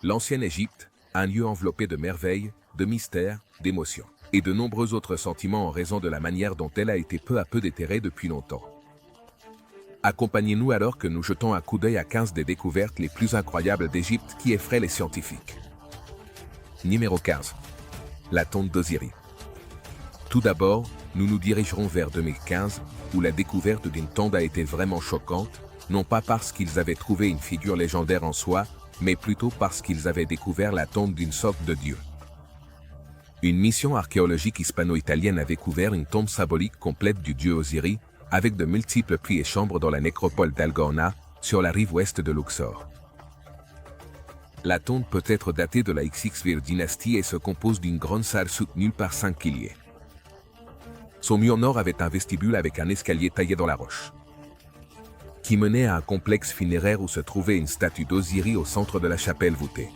L'ancienne Égypte, un lieu enveloppé de merveilles, de mystères, d'émotions, et de nombreux autres sentiments en raison de la manière dont elle a été peu à peu déterrée depuis longtemps. Accompagnez-nous alors que nous jetons un coup d'œil à 15 des découvertes les plus incroyables d'Égypte qui effraient les scientifiques. Numéro 15. La tombe d'Osiris. Tout d'abord, nous nous dirigerons vers 2015, où la découverte d'une tombe a été vraiment choquante, non pas parce qu'ils avaient trouvé une figure légendaire en soi, mais plutôt parce qu'ils avaient découvert la tombe d'une sorte de dieu. Une mission archéologique hispano-italienne a découvert une tombe symbolique complète du dieu Osiris, avec de multiples puits et chambres dans la nécropole d'Algorna, sur la rive ouest de Luxor. La tombe peut être datée de la XXV dynastie et se compose d'une grande salle soutenue par 5 piliers. Son mur nord avait un vestibule avec un escalier taillé dans la roche, qui menait à un complexe funéraire où se trouvait une statue d'Osiris au centre de la chapelle voûtée.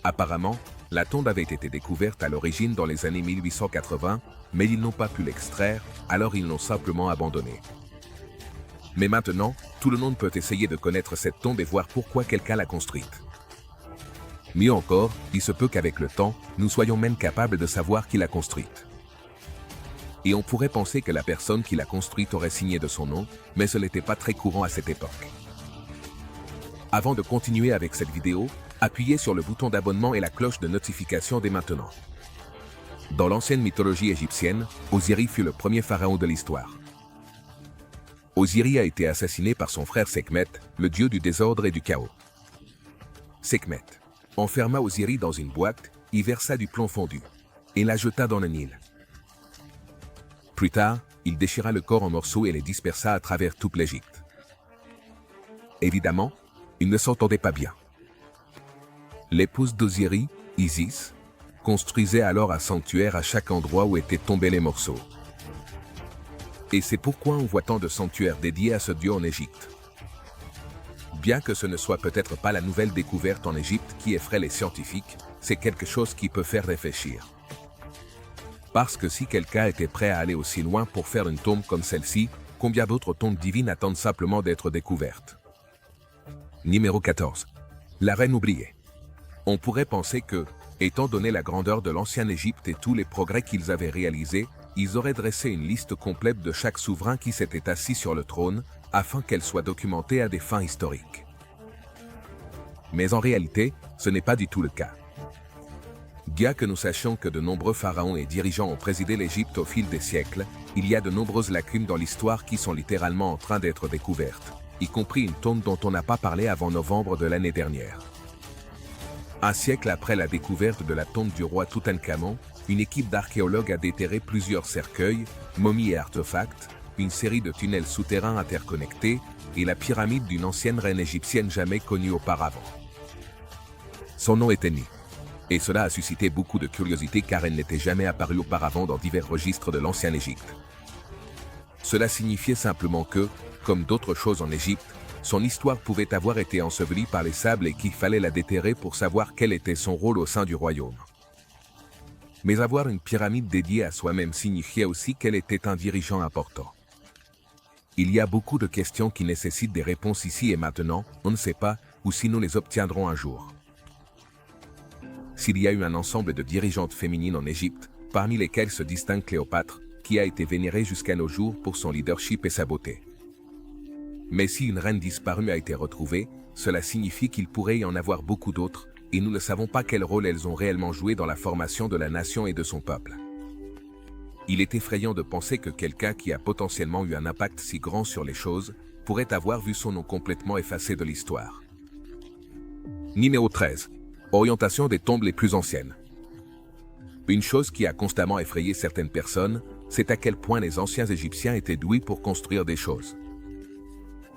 Apparemment, la tombe avait été découverte à l'origine dans les années 1880, mais ils n'ont pas pu l'extraire, alors ils l'ont simplement abandonnée. Mais maintenant, tout le monde peut essayer de connaître cette tombe et voir pourquoi quelqu'un l'a construite. Mieux encore, il se peut qu'avec le temps, nous soyons même capables de savoir qui l'a construite. Et on pourrait penser que la personne qui l'a construite aurait signé de son nom, mais ce n'était pas très courant à cette époque. Avant de continuer avec cette vidéo, appuyez sur le bouton d'abonnement et la cloche de notification dès maintenant. Dans l'ancienne mythologie égyptienne, Osiris fut le premier pharaon de l'histoire. Osiris a été assassiné par son frère Sekhmet, le dieu du désordre et du chaos. Sekhmet enferma Osiris dans une boîte, y versa du plomb fondu, et la jeta dans le Nil. Plus tard, il déchira le corps en morceaux et les dispersa à travers toute l'Égypte. Évidemment, ils ne s'entendaient pas bien. L'épouse d'Osiris, Isis, construisait alors un sanctuaire à chaque endroit où étaient tombés les morceaux. Et c'est pourquoi on voit tant de sanctuaires dédiés à ce dieu en Égypte. Bien que ce ne soit peut-être pas la nouvelle découverte en Égypte qui effraie les scientifiques, c'est quelque chose qui peut faire réfléchir. Parce que si quelqu'un était prêt à aller aussi loin pour faire une tombe comme celle-ci, combien d'autres tombes divines attendent simplement d'être découvertes? Numéro 14. La reine oubliée. On pourrait penser que, étant donné la grandeur de l'ancienne Égypte et tous les progrès qu'ils avaient réalisés, ils auraient dressé une liste complète de chaque souverain qui s'était assis sur le trône, afin qu'elle soit documentée à des fins historiques. Mais en réalité, ce n'est pas du tout le cas. Bien que nous sachions que de nombreux pharaons et dirigeants ont présidé l'Égypte au fil des siècles, il y a de nombreuses lacunes dans l'histoire qui sont littéralement en train d'être découvertes, y compris une tombe dont on n'a pas parlé avant novembre de l'année dernière. Un siècle après la découverte de la tombe du roi Toutankhamon, une équipe d'archéologues a déterré plusieurs cercueils, momies et artefacts, une série de tunnels souterrains interconnectés et la pyramide d'une ancienne reine égyptienne jamais connue auparavant. Son nom était Ni. Et cela a suscité beaucoup de curiosité car elle n'était jamais apparue auparavant dans divers registres de l'ancienne Égypte. Cela signifiait simplement que, comme d'autres choses en Égypte, son histoire pouvait avoir été ensevelie par les sables et qu'il fallait la déterrer pour savoir quel était son rôle au sein du royaume. Mais avoir une pyramide dédiée à soi-même signifiait aussi qu'elle était un dirigeant important. Il y a beaucoup de questions qui nécessitent des réponses ici et maintenant, on ne sait pas, ou si nous les obtiendrons un jour. S'il y a eu un ensemble de dirigeantes féminines en Égypte, parmi lesquelles se distingue Cléopâtre, qui a été vénérée jusqu'à nos jours pour son leadership et sa beauté. Mais si une reine disparue a été retrouvée, cela signifie qu'il pourrait y en avoir beaucoup d'autres, et nous ne savons pas quel rôle elles ont réellement joué dans la formation de la nation et de son peuple. Il est effrayant de penser que quelqu'un qui a potentiellement eu un impact si grand sur les choses, pourrait avoir vu son nom complètement effacé de l'histoire. Numéro 13. Orientation des tombes les plus anciennes. Une chose qui a constamment effrayé certaines personnes, c'est à quel point les anciens Égyptiens étaient doués pour construire des choses.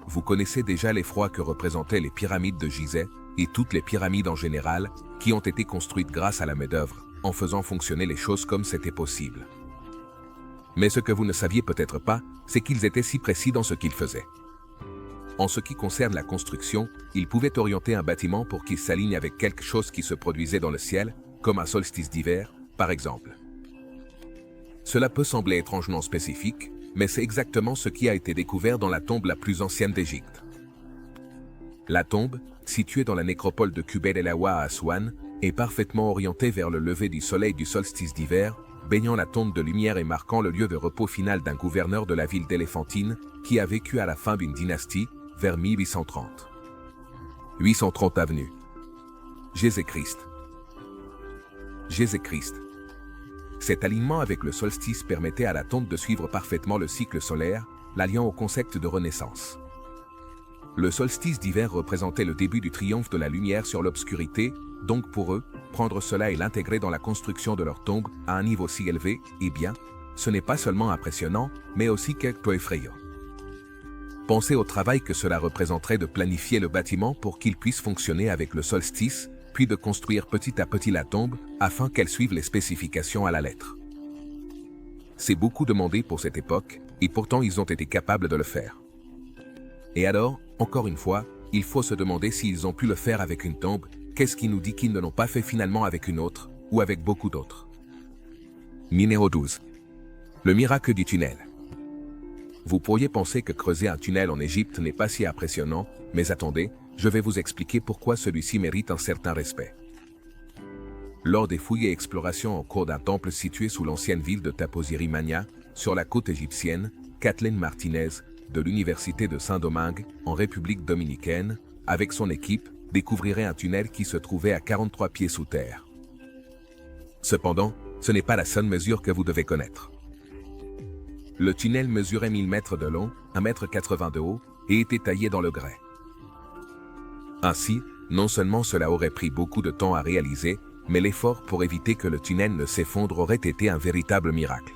Vous connaissez déjà l'effroi que représentaient les pyramides de Gizeh, et toutes les pyramides en général, qui ont été construites grâce à la main-d'œuvre, en faisant fonctionner les choses comme c'était possible. Mais ce que vous ne saviez peut-être pas, c'est qu'ils étaient si précis dans ce qu'ils faisaient. En ce qui concerne la construction, ils pouvaient orienter un bâtiment pour qu'il s'aligne avec quelque chose qui se produisait dans le ciel, comme un solstice d'hiver, par exemple. Cela peut sembler étrangement spécifique, mais c'est exactement ce qui a été découvert dans la tombe la plus ancienne d'Égypte. La tombe, situé dans la nécropole de Kubel El Awa à Aswan, est parfaitement orienté vers le lever du soleil du solstice d'hiver, baignant la tombe de lumière et marquant le lieu de repos final d'un gouverneur de la ville d'Éléphantine qui a vécu à la fin d'une dynastie, vers 1830. 830 avenue. Jésus-Christ. Jésus-Christ. Cet alignement avec le solstice permettait à la tombe de suivre parfaitement le cycle solaire, l'alliant au concept de renaissance. Le solstice d'hiver représentait le début du triomphe de la lumière sur l'obscurité, donc pour eux, prendre cela et l'intégrer dans la construction de leur tombe à un niveau si élevé, eh bien, ce n'est pas seulement impressionnant, mais aussi quelque peu effrayant. Pensez au travail que cela représenterait de planifier le bâtiment pour qu'il puisse fonctionner avec le solstice, puis de construire petit à petit la tombe afin qu'elle suive les spécifications à la lettre. C'est beaucoup demandé pour cette époque, et pourtant ils ont été capables de le faire. Et alors, encore une fois, il faut se demander s'ils ont pu le faire avec une tombe, qu'est-ce qui nous dit qu'ils ne l'ont pas fait finalement avec une autre, ou avec beaucoup d'autres. Numéro 12. Le miracle du tunnel. Vous pourriez penser que creuser un tunnel en Égypte n'est pas si impressionnant, mais attendez, je vais vous expliquer pourquoi celui-ci mérite un certain respect. Lors des fouilles et explorations en cours d'un temple situé sous l'ancienne ville de Taposirimania, sur la côte égyptienne, Kathleen Martinez, de l'Université de Saint-Domingue, en République dominicaine, avec son équipe, découvrirait un tunnel qui se trouvait à 43 pieds sous terre. Cependant, ce n'est pas la seule mesure que vous devez connaître. Le tunnel mesurait 1000 mètres de long, 1,80 m de haut, et était taillé dans le grès. Ainsi, non seulement cela aurait pris beaucoup de temps à réaliser, mais l'effort pour éviter que le tunnel ne s'effondre aurait été un véritable miracle.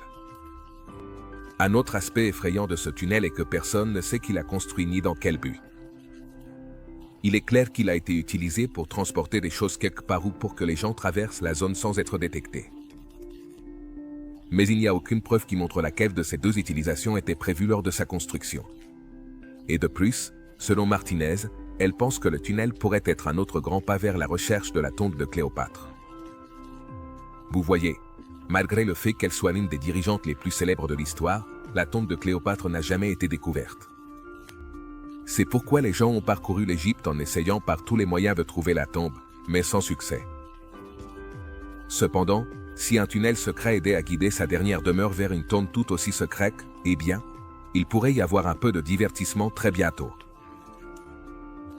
Un autre aspect effrayant de ce tunnel est que personne ne sait qui l'a construit ni dans quel but. Il est clair qu'il a été utilisé pour transporter des choses quelque part ou pour que les gens traversent la zone sans être détectés. Mais il n'y a aucune preuve qui montre laquelle de ces deux utilisations était prévue lors de sa construction. Et de plus, selon Martinez, elle pense que le tunnel pourrait être un autre grand pas vers la recherche de la tombe de Cléopâtre. Vous voyez, malgré le fait qu'elle soit l'une des dirigeantes les plus célèbres de l'histoire, la tombe de Cléopâtre n'a jamais été découverte. C'est pourquoi les gens ont parcouru l'Égypte en essayant par tous les moyens de trouver la tombe, mais sans succès. Cependant, si un tunnel secret aidait à guider sa dernière demeure vers une tombe tout aussi secrète, eh bien, il pourrait y avoir un peu de divertissement très bientôt.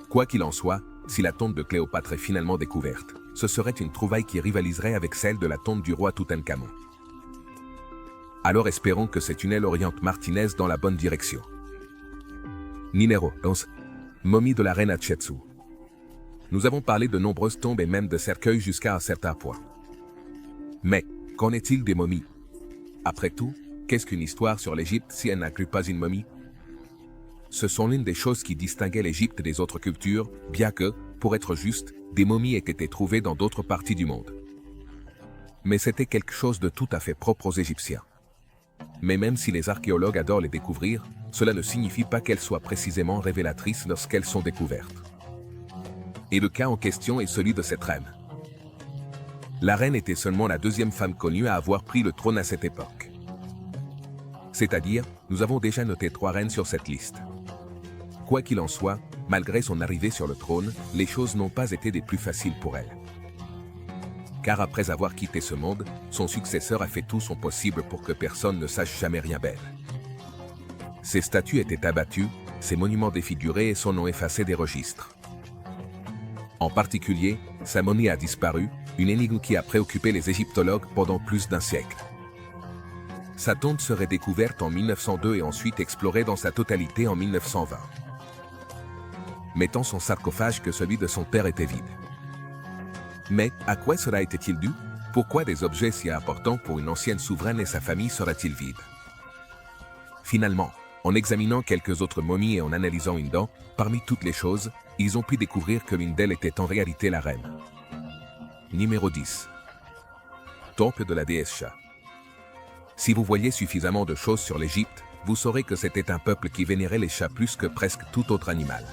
Quoi qu'il en soit, si la tombe de Cléopâtre est finalement découverte, ce serait une trouvaille qui rivaliserait avec celle de la tombe du roi Toutankhamon. Alors espérons que ces tunnels orientent Martinez dans la bonne direction. Numéro 11. Momie de la reine Hatshepsut. Nous avons parlé de nombreuses tombes et même de cercueils jusqu'à un certain point. Mais, qu'en est-il des momies? Après tout, qu'est-ce qu'une histoire sur l'Égypte si elle n'inclut pas une momie? Ce sont l'une des choses qui distinguaient l'Égypte des autres cultures, bien que, pour être juste, des momies aient été trouvées dans d'autres parties du monde. Mais c'était quelque chose de tout à fait propre aux Égyptiens. Mais même si les archéologues adorent les découvrir, cela ne signifie pas qu'elles soient précisément révélatrices lorsqu'elles sont découvertes. Et le cas en question est celui de cette reine. La reine était seulement la deuxième femme connue à avoir pris le trône à cette époque. C'est-à-dire, nous avons déjà noté 3 reines sur cette liste. Quoi qu'il en soit, malgré son arrivée sur le trône, les choses n'ont pas été des plus faciles pour elle. Car après avoir quitté ce monde, son successeur a fait tout son possible pour que personne ne sache jamais rien d'elle. Ses statues étaient abattues, ses monuments défigurés et son nom effacé des registres. En particulier, sa momie a disparu, une énigme qui a préoccupé les égyptologues pendant plus d'un siècle. Sa tombe serait découverte en 1902 et ensuite explorée dans sa totalité en 1920. Mettant son sarcophage que celui de son père était vide. Mais, à quoi cela était-il dû? Pourquoi des objets si importants pour une ancienne souveraine et sa famille seraient-ils vides? Finalement, en examinant quelques autres momies et en analysant une dent, parmi toutes les choses, ils ont pu découvrir que l'une d'elles était en réalité la reine. Numéro 10. Temple de la déesse Chat. Si vous voyez suffisamment de choses sur l'Égypte, vous saurez que c'était un peuple qui vénérait les chats plus que presque tout autre animal.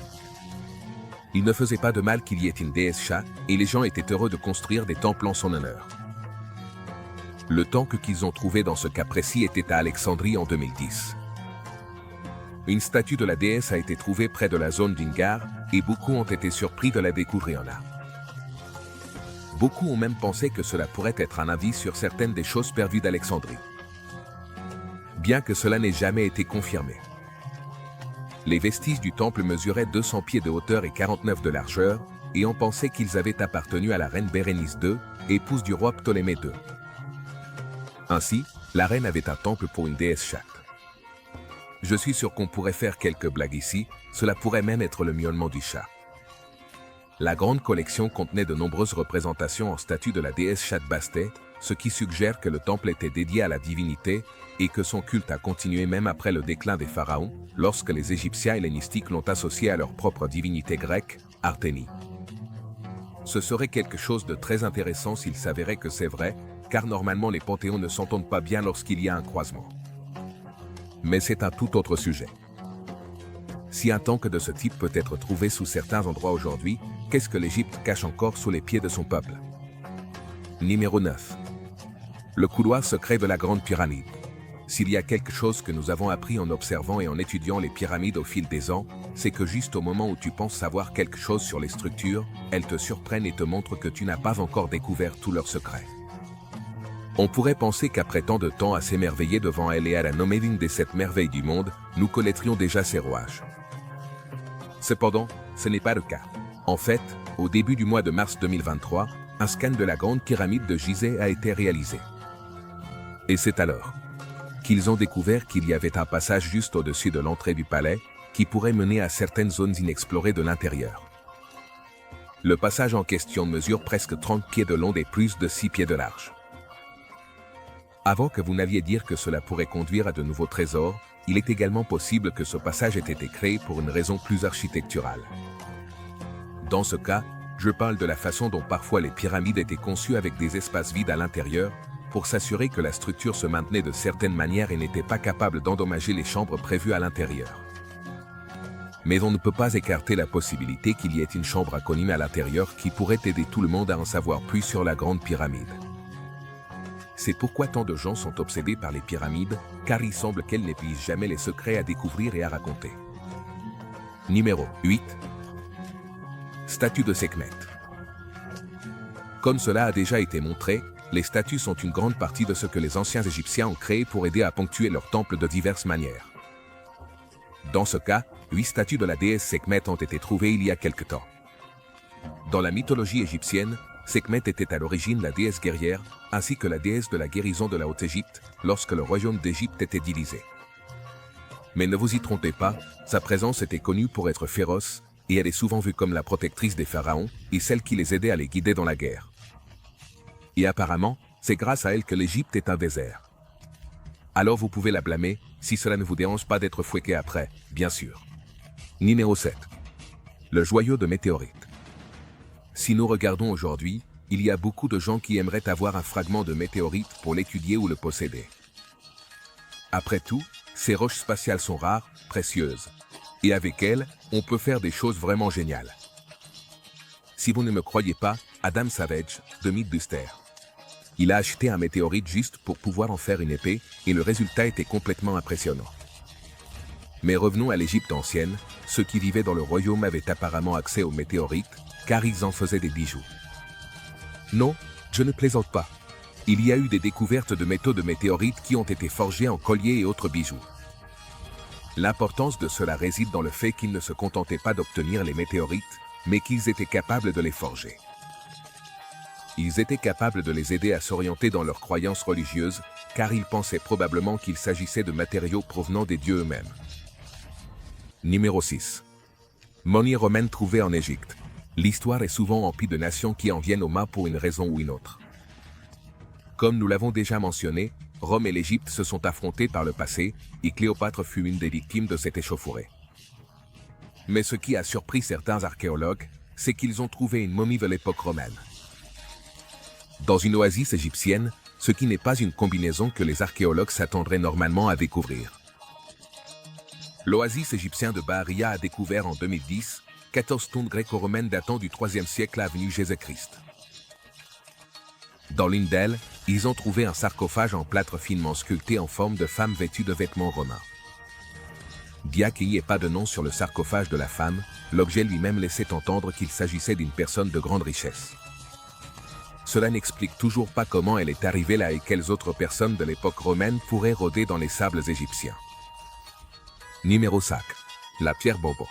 Il ne faisait pas de mal qu'il y ait une déesse chat, et les gens étaient heureux de construire des temples en son honneur. Le temple qu'ils ont trouvé dans ce cas précis était à Alexandrie en 2010. une statue de la déesse a été trouvée près de la zone d'Ingar et beaucoup ont été surpris de la découvrir là. Beaucoup ont même pensé que cela pourrait être un avis sur certaines des choses perdues d'Alexandrie. Bien que cela n'ait jamais été confirmé. Les vestiges du temple mesuraient 200 pieds de hauteur et 49 de largeur, et on pensait qu'ils avaient appartenu à la reine Bérénice II, épouse du roi Ptolémée II. Ainsi, la reine avait un temple pour une déesse chaque. Je suis sûr qu'on pourrait faire quelques blagues ici, cela pourrait même être le miaulement du chat. La grande collection contenait de nombreuses représentations en statue de la déesse Chat Bastet, ce qui suggère que le temple était dédié à la divinité et que son culte a continué même après le déclin des pharaons, lorsque les Égyptiens hellénistiques l'ont associé à leur propre divinité grecque, Artémis. Ce serait quelque chose de très intéressant s'il s'avérait que c'est vrai, car normalement les panthéons ne s'entendent pas bien lorsqu'il y a un croisement. Mais c'est un tout autre sujet. Si un temple de ce type peut être trouvé sous certains endroits aujourd'hui, qu'est-ce que l'Égypte cache encore sous les pieds de son peuple? Numéro 9. Le couloir secret de la Grande Pyramide. S'il y a quelque chose que nous avons appris en observant et en étudiant les pyramides au fil des ans, c'est que juste au moment où tu penses savoir quelque chose sur les structures, elles te surprennent et te montrent que tu n'as pas encore découvert tous leurs secrets. On pourrait penser qu'après tant de temps à s'émerveiller devant elle et à la nommer l'une des 7 merveilles du monde, nous connaîtrions déjà ses rouages. Cependant, ce n'est pas le cas. En fait, au début du mois de mars 2023, un scan de la Grande Pyramide de Gizeh a été réalisé. Et c'est alors qu'ils ont découvert qu'il y avait un passage juste au-dessus de l'entrée du palais, qui pourrait mener à certaines zones inexplorées de l'intérieur. Le passage en question mesure presque 30 pieds de long et plus de 6 pieds de large. Avant que vous n'alliez dire que cela pourrait conduire à de nouveaux trésors, il est également possible que ce passage ait été créé pour une raison plus architecturale. Dans ce cas, je parle de la façon dont parfois les pyramides étaient conçues avec des espaces vides à l'intérieur, pour s'assurer que la structure se maintenait de certaines manières et n'était pas capable d'endommager les chambres prévues à l'intérieur. Mais on ne peut pas écarter la possibilité qu'il y ait une chambre inconnue à l'intérieur qui pourrait aider tout le monde à en savoir plus sur la Grande Pyramide. C'est pourquoi tant de gens sont obsédés par les pyramides, car il semble qu'elles n'épuisent jamais les secrets à découvrir et à raconter. Numéro 8. Statue de Sekhmet. Comme cela a déjà été montré, les statues sont une grande partie de ce que les anciens Égyptiens ont créé pour aider à ponctuer leurs temples de diverses manières. Dans ce cas, 8 statues de la déesse Sekhmet ont été trouvées il y a quelque temps. Dans la mythologie égyptienne, Sekhmet était à l'origine la déesse guerrière, ainsi que la déesse de la guérison de la Haute-Égypte, lorsque le royaume d'Égypte était divisé. Mais ne vous y trompez pas, sa présence était connue pour être féroce, et elle est souvent vue comme la protectrice des pharaons, et celle qui les aidait à les guider dans la guerre. Et apparemment, c'est grâce à elle que l'Égypte est un désert. Alors vous pouvez la blâmer, si cela ne vous dérange pas d'être fouetté après, bien sûr. Numéro 7. Le joyau de météorite. Si nous regardons aujourd'hui, il y a beaucoup de gens qui aimeraient avoir un fragment de météorite pour l'étudier ou le posséder. Après tout, ces roches spatiales sont rares, précieuses. Et avec elles, on peut faire des choses vraiment géniales. Si vous ne me croyez pas, Adam Savage, de Mythbuster. Il a acheté un météorite juste pour pouvoir en faire une épée, et le résultat était complètement impressionnant. Mais revenons à l'Égypte ancienne, ceux qui vivaient dans le royaume avaient apparemment accès aux météorites, car ils en faisaient des bijoux. Non, je ne plaisante pas. Il y a eu des découvertes de métaux de météorites qui ont été forgés en colliers et autres bijoux. L'importance de cela réside dans le fait qu'ils ne se contentaient pas d'obtenir les météorites, mais qu'ils étaient capables de les forger. Ils étaient capables de les aider à s'orienter dans leurs croyances religieuses, car ils pensaient probablement qu'il s'agissait de matériaux provenant des dieux eux-mêmes. Numéro 6. Monnaie romaine trouvée en Égypte. L'histoire est souvent emplie de nations qui en viennent aux mains pour une raison ou une autre. Comme nous l'avons déjà mentionné, Rome et l'Égypte se sont affrontés par le passé, et Cléopâtre fut une des victimes de cette échauffourée. Mais ce qui a surpris certains archéologues, c'est qu'ils ont trouvé une momie de l'époque romaine. Dans une oasis égyptienne, ce qui n'est pas une combinaison que les archéologues s'attendraient normalement à découvrir. L'oasis égyptien de Baharia a découvert en 2010 14 tombes gréco-romaines datant du IIIe siècle avant Jésus-Christ. Dans l'une d'elles, ils ont trouvé un sarcophage en plâtre finement sculpté en forme de femme vêtue de vêtements romains. Bien qu'il n'y ait pas de nom sur le sarcophage de la femme, l'objet lui-même laissait entendre qu'il s'agissait d'une personne de grande richesse. Cela n'explique toujours pas comment elle est arrivée là et quelles autres personnes de l'époque romaine pourraient rôder dans les sables égyptiens. Numéro 5. La pierre Bourbon.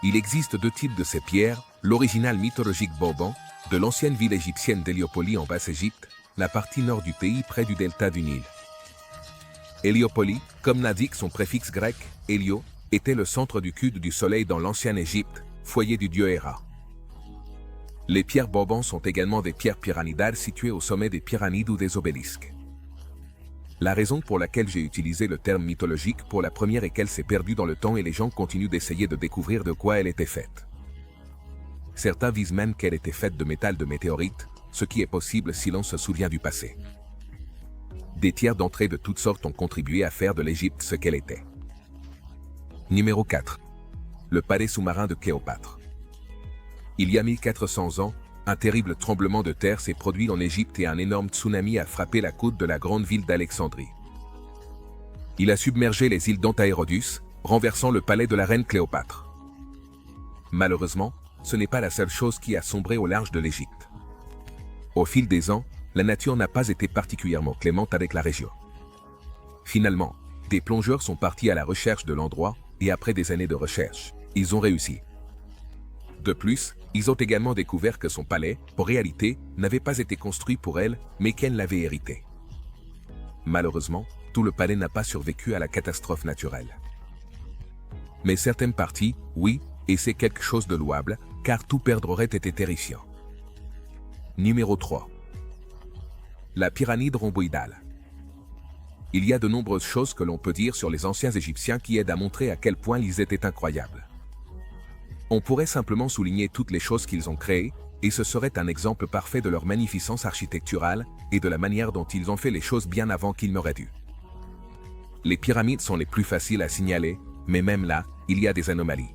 Il existe deux types de ces pierres, l'original mythologique Bourbon, de l'ancienne ville égyptienne d'Héliopolis en Basse-Égypte, la partie nord du pays près du delta du Nil. Héliopolis, comme l'indique son préfixe grec, Hélio, était le centre du culte du soleil dans l'ancienne Égypte, foyer du dieu Héra. Les pierres Bourbon sont également des pierres pyramidales situées au sommet des pyramides ou des obélisques. La raison pour laquelle j'ai utilisé le terme mythologique pour la première est qu'elle s'est perdue dans le temps et les gens continuent d'essayer de découvrir de quoi elle était faite. Certains disent même qu'elle était faite de métal de météorite, ce qui est possible si l'on se souvient du passé. Des tiers d'entrée de toutes sortes ont contribué à faire de l'Égypte ce qu'elle était. Numéro 4. Le palais sous-marin de Cléopâtre. Il y a 1400 ans, un terrible tremblement de terre s'est produit en Égypte et un énorme tsunami a frappé la côte de la grande ville d'Alexandrie. Il a submergé les îles d'Antaérodus, renversant le palais de la reine Cléopâtre. Malheureusement, ce n'est pas la seule chose qui a sombré au large de l'Égypte. Au fil des ans, la nature n'a pas été particulièrement clémente avec la région. Finalement, des plongeurs sont partis à la recherche de l'endroit, et après des années de recherche, ils ont réussi. De plus, ils ont également découvert que son palais, en réalité, n'avait pas été construit pour elle, mais qu'elle l'avait hérité. Malheureusement, tout le palais n'a pas survécu à la catastrophe naturelle. Mais certaines parties, oui, et c'est quelque chose de louable, car tout perdre aurait été terrifiant. Numéro 3. La pyramide rhomboïdale. Il y a de nombreuses choses que l'on peut dire sur les anciens Égyptiens qui aident à montrer à quel point ils étaient incroyables. On pourrait simplement souligner toutes les choses qu'ils ont créées, et ce serait un exemple parfait de leur magnificence architecturale et de la manière dont ils ont fait les choses bien avant qu'ils n'auraient dû. Les pyramides sont les plus faciles à signaler, mais même là, il y a des anomalies.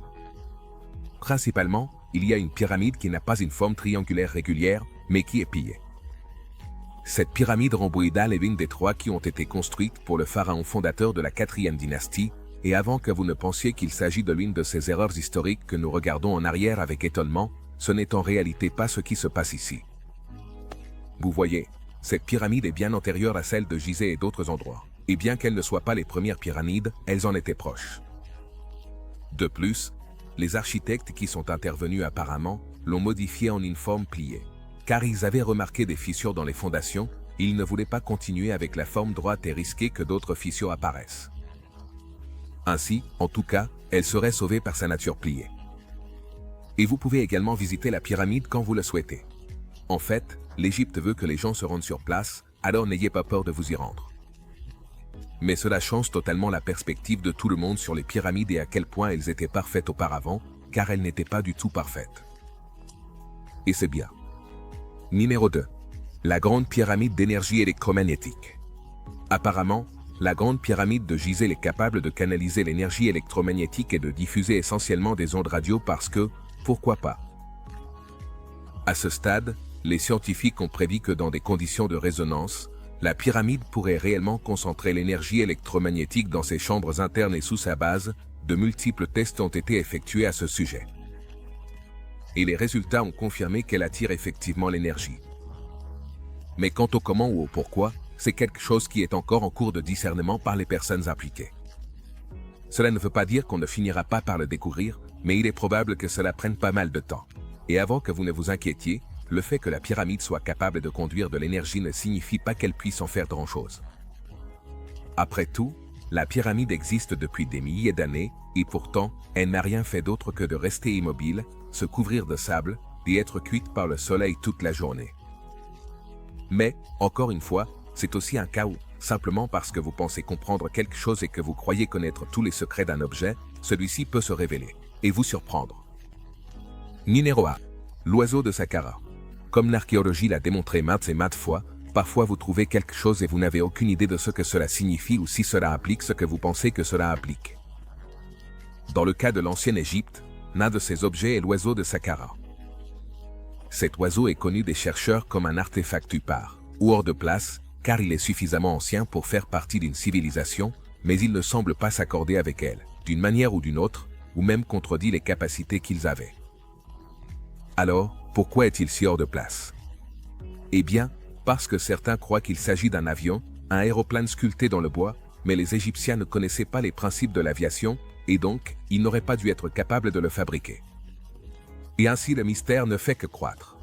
Principalement, il y a une pyramide qui n'a pas une forme triangulaire régulière, mais qui est pillée. Cette pyramide rhomboïdale est l'une des 3 qui ont été construites pour le pharaon fondateur de la 4e dynastie, et avant que vous ne pensiez qu'il s'agit de l'une de ces erreurs historiques que nous regardons en arrière avec étonnement, ce n'est en réalité pas ce qui se passe ici. Vous voyez, cette pyramide est bien antérieure à celle de Gizeh et d'autres endroits, et bien qu'elles ne soient pas les premières pyramides, elles en étaient proches. De plus, les architectes qui sont intervenus apparemment l'ont modifiée en une forme pliée. Car ils avaient remarqué des fissures dans les fondations, ils ne voulaient pas continuer avec la forme droite et risquer que d'autres fissures apparaissent. Ainsi, en tout cas, elle serait sauvée par sa nature pliée. Et vous pouvez également visiter la pyramide quand vous le souhaitez. En fait, l'Égypte veut que les gens se rendent sur place, alors n'ayez pas peur de vous y rendre. Mais cela change totalement la perspective de tout le monde sur les pyramides et à quel point elles étaient parfaites auparavant, car elles n'étaient pas du tout parfaites. Et c'est bien. Numéro 2. La grande pyramide d'énergie électromagnétique. Apparemment, la grande pyramide de Gizeh est capable de canaliser l'énergie électromagnétique et de diffuser essentiellement des ondes radio parce que, pourquoi pas? À ce stade, les scientifiques ont prédit que dans des conditions de résonance, la pyramide pourrait réellement concentrer l'énergie électromagnétique dans ses chambres internes et sous sa base. De multiples tests ont été effectués à ce sujet. Et les résultats ont confirmé qu'elle attire effectivement l'énergie. Mais quant au comment ou au pourquoi, c'est quelque chose qui est encore en cours de discernement par les personnes impliquées. Cela ne veut pas dire qu'on ne finira pas par le découvrir, mais il est probable que cela prenne pas mal de temps. Et avant que vous ne vous inquiétiez, le fait que la pyramide soit capable de conduire de l'énergie ne signifie pas qu'elle puisse en faire grand-chose. Après tout, la pyramide existe depuis des milliers d'années, et pourtant, elle n'a rien fait d'autre que de rester immobile, se couvrir de sable, et être cuite par le soleil toute la journée. Mais, encore une fois, c'est aussi un cas où, simplement parce que vous pensez comprendre quelque chose et que vous croyez connaître tous les secrets d'un objet, celui-ci peut se révéler, et vous surprendre. Numéro 1. L'oiseau de Saqqara. Comme l'archéologie l'a démontré maintes et maintes fois, parfois vous trouvez quelque chose et vous n'avez aucune idée de ce que cela signifie ou si cela implique ce que vous pensez que cela implique. Dans le cas de l'ancienne Égypte, l'un de ces objets est l'oiseau de Saqqara. Cet oiseau est connu des chercheurs comme un artefact upar, ou hors de place, car il est suffisamment ancien pour faire partie d'une civilisation, mais il ne semble pas s'accorder avec elle, d'une manière ou d'une autre, ou même contredit les capacités qu'ils avaient. Alors, pourquoi est-il si hors de place? Eh bien, parce que certains croient qu'il s'agit d'un avion, un aéroplane sculpté dans le bois, mais les Égyptiens ne connaissaient pas les principes de l'aviation, et donc, ils n'auraient pas dû être capables de le fabriquer. Et ainsi le mystère ne fait que croître.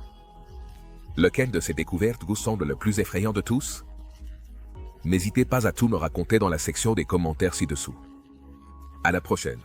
Lequel de ces découvertes vous semble le plus effrayant de tous? N'hésitez pas à tout me raconter dans la section des commentaires ci-dessous. À la prochaine.